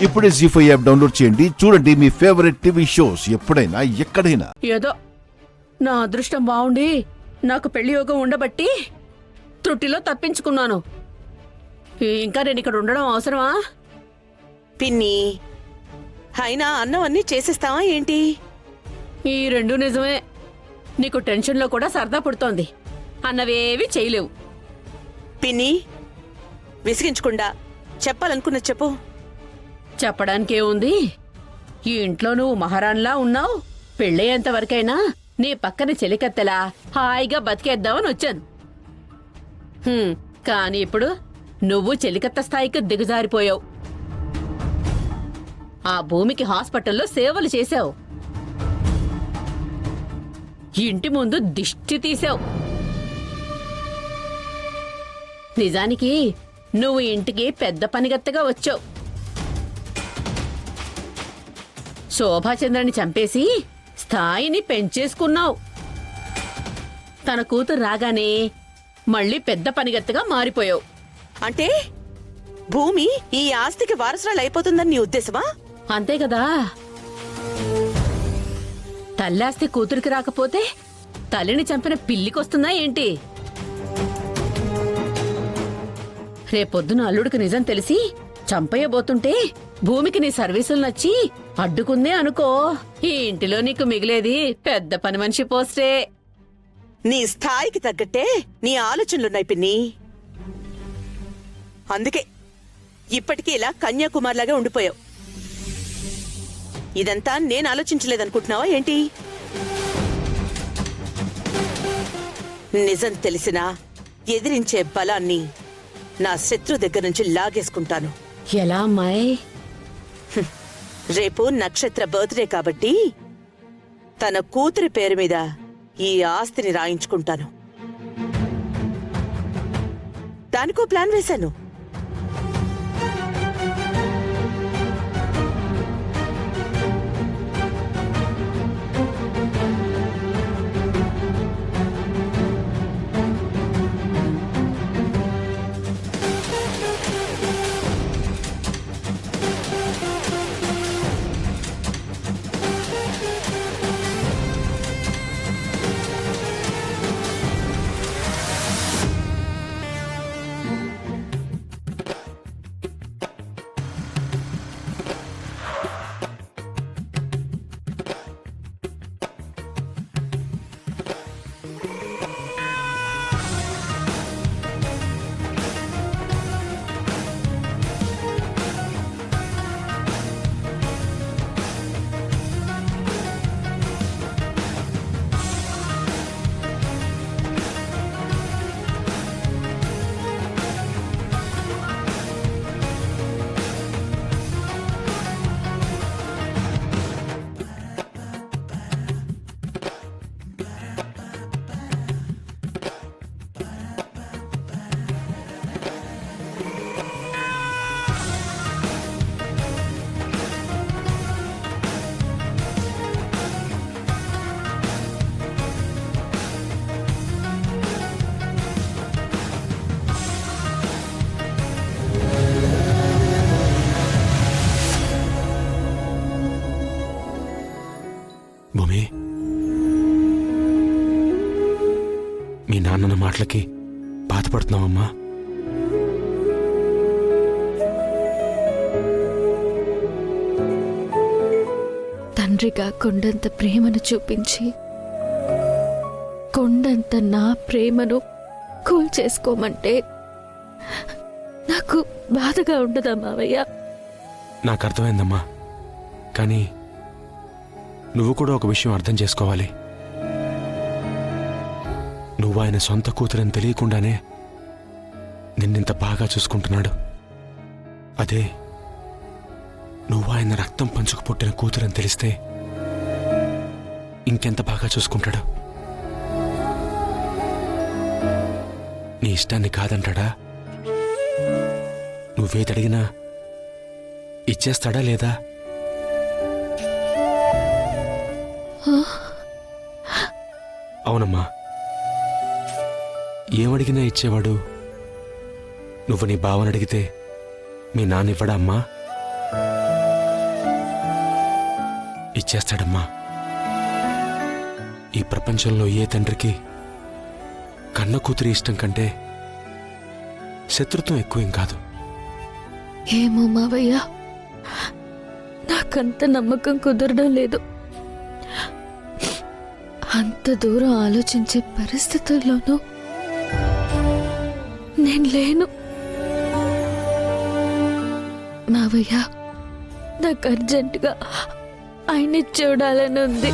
ఇప్పుడే జీ5 app download చేయండి. చూడండి మీ ఫేవరెట్ టీవీ షోస్ ఎప్పుడైనా ఎక్కడైనా. ఏదో నా అదృష్టం బాగుండి నాకు పెళ్లి యోగం ఉండబట్టి త్రుటిలో తప్పించుకున్నాను. ఇంకా నేను ఇక్కడ ఉండడం అవసరమా? పిన్ని, అయినా అన్నం అన్నీ చేసేస్తావా ఏంటి? ఈ రెండు నిజమే. నీకు టెన్షన్లో కూడా సరదా పుడుతోంది. అన్నవేవి చేయలేవు. పిన్ని, విసిగించకుండా చెప్పాలనుకున్న చెప్పు. చెప్పడానికేముంది? ఈ ఇంట్లో నువ్వు మహారాణిలా ఉన్నావు. పెళ్ళయ్యేంత వరకైనా నీ పక్కన చెలికత్తెలా హాయిగా బతికేద్దామని వచ్చాను. కానీ ఇప్పుడు నువ్వు చెలికత్త స్థాయికి దిగజారిపోయావు. ఆ భూమికి హాస్పిటల్లో సేవలు చేశావు. ఇంటి ముందు దిష్టి తీశావు. నిజానికి నువ్వు ఇంటికి పెద్ద పనిగత్తగా వచ్చావు. శోభాచంద్రని చంపేసి స్థాయిని పెంచేసుకున్నావు. తన కూతురు రాగానే మళ్ళీ పెద్ద పనిగత్తగా మారిపోయావు. అంటే భూమి ఈ ఆస్తికి వారసురాలు అయిపోతుందని నీ ఉద్దేశమా? అంతే కదా. తల్లాస్తి కూతురికి రాకపోతే తల్లిని చంపిన పిల్లికొస్తుందా ఏంటి? రేపొద్దున అల్లుడికి నిజం తెలిసి చంపయ్యబోతుంటే భూమికి నీ సర్వీసులు నచ్చి అడ్డుకుందే అనుకో, ఈ ఇంటిలో నీకు మిగిలేది పెద్ద పని మనిషి పోస్టే. నీ స్థాయికి తగ్గట్టే నీ ఆలోచనలున్నాయి పిన్ని. అందుకే ఇప్పటికీ ఇలా కన్యాకుమారిలాగా ఉండిపోయావు. ఇదంతా నేను ఆలోచించలేదనుకుంటున్నావా ఏంటి? నిజం తెలిసినా ఎదిరించే బలాన్ని నా శత్రు దగ్గర నుంచి లాగేసుకుంటాను. ఎలా అమ్మాయి? రేపు నక్షత్ర బర్త్డే కాబట్టి తన కూతురి పేరు మీద ఈ ఆస్తిని రాయించుకుంటాను. దానికో ప్లాన్ వేశాను. భూమి, మీ నాన్న మాటలకి బాధపడుతున్నావమ్మా? తండ్రిగా కొండంత ప్రేమను చూపించి కొండంత నా ప్రేమను కూల్చేసుకోమంటే నాకు బాధగా ఉండదా మావయ్య? నాకు అర్థమైందమ్మా, కానీ నువ్వు కూడా ఒక విషయం అర్థం చేసుకోవాలి. నువ్వు ఆయన సొంత కూతురని తెలియకుండానే నిన్నింత బాగా చూసుకుంటున్నాడు. అదే నువ్వు ఆయన రక్తం పంచుకు పుట్టిన కూతురని తెలిస్తే ఇంకెంత బాగా చూసుకుంటాడు. నీ ఇష్టాన్ని కాదంటాడా? నువ్వేదడిగినా ఇచ్చేస్తాడా లేదా? అవునమ్మా, ఏమడిగినా ఇచ్చేవాడు. నువ్వు నీ బావని అడిగితే మీ నాన్న ఇవ్వడా అమ్మా? ఇచ్చేస్తాడమ్మా. ఈ ప్రపంచంలో ఏ తండ్రికి కన్న కూతురి ఇష్టం కంటే శత్రుత్వం ఎక్కువేం కాదు. ఏమో మావయ్య, నాకంత నమ్మకం కుదరడం లేదు. అంత దూరం ఆలోచించే పరిస్థితుల్లోనూ నేను లేను. మావయ్య, నాకు అర్జెంటుగా ఆయన్ని చూడాలని ఉంది.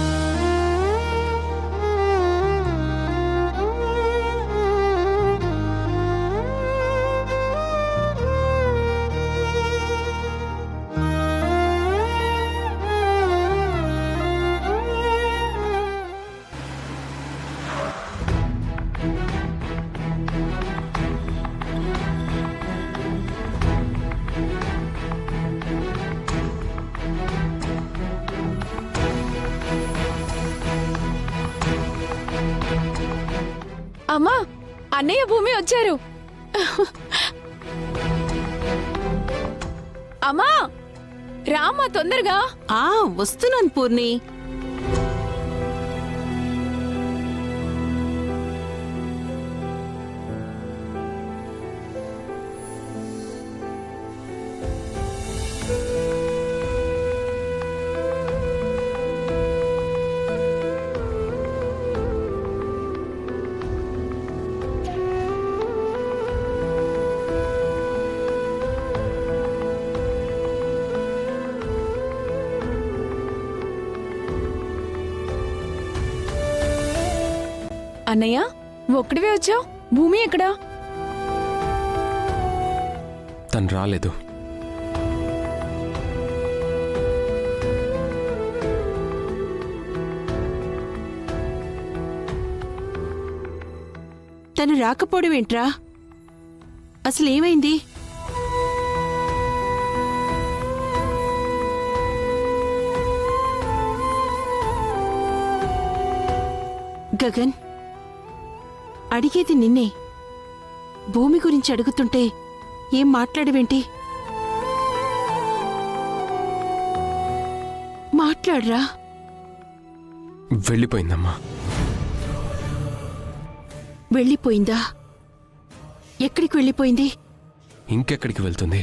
అమ్మా, అన్నయ్య భూమి వచ్చారు. అమ్మా రామ్మా, తొందరగా. వస్తున్నాను పూర్ణి. అన్నయ్య, ఒక్కడివే వచ్చావు? భూమి ఎక్కడా? తను రాలేదు. తను రాకపోవడం ఏంట్రా? అసలు ఏమైంది? గగన్, అడిగేది నిన్నే. భూమి గురించి అడుగుతుంటే ఏం మాట్లాడవేంటి? మాట్లాడరా. వెళ్ళిపోయిందమ్మా. వెళ్ళిపోయిందా? ఎక్కడికి వెళ్ళిపోయింది? ఇంకెక్కడికి వెళ్తుంది?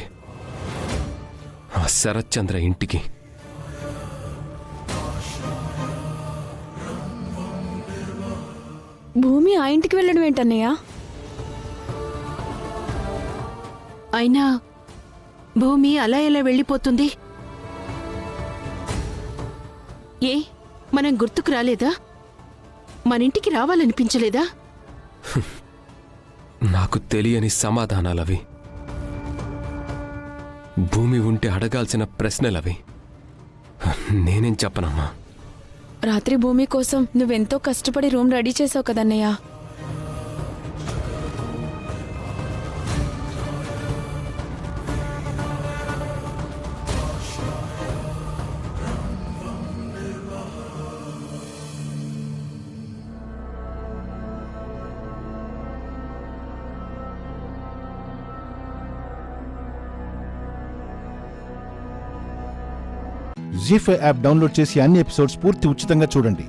ఆ శరత్చంద్ర ఇంటికి. భూమి ఆ ఇంటికి వెళ్ళడం ఏంటన్నయ్య? అయినా భూమి అలా ఎలా వెళ్ళిపోతుంది? ఏ, మనం గుర్తుకు రాలేదా? మనింటికి రావాలనిపించలేదా? నాకు తెలియని సమాధానాలవి. భూమి ఉంటే అడగాల్సిన ప్రశ్నలవి. నేనేం చెప్పనమ్మా. రాత్రి భూమి కోసం నువ్వెంతో కష్టపడి రూమ్ రెడీ చేసావు కదన్నయ్య. జీ5 యాప్ డౌన్లోడ్ చేసి అన్ని ఎపిసోడ్స్ పూర్తి ఉచితంగా చూడండి.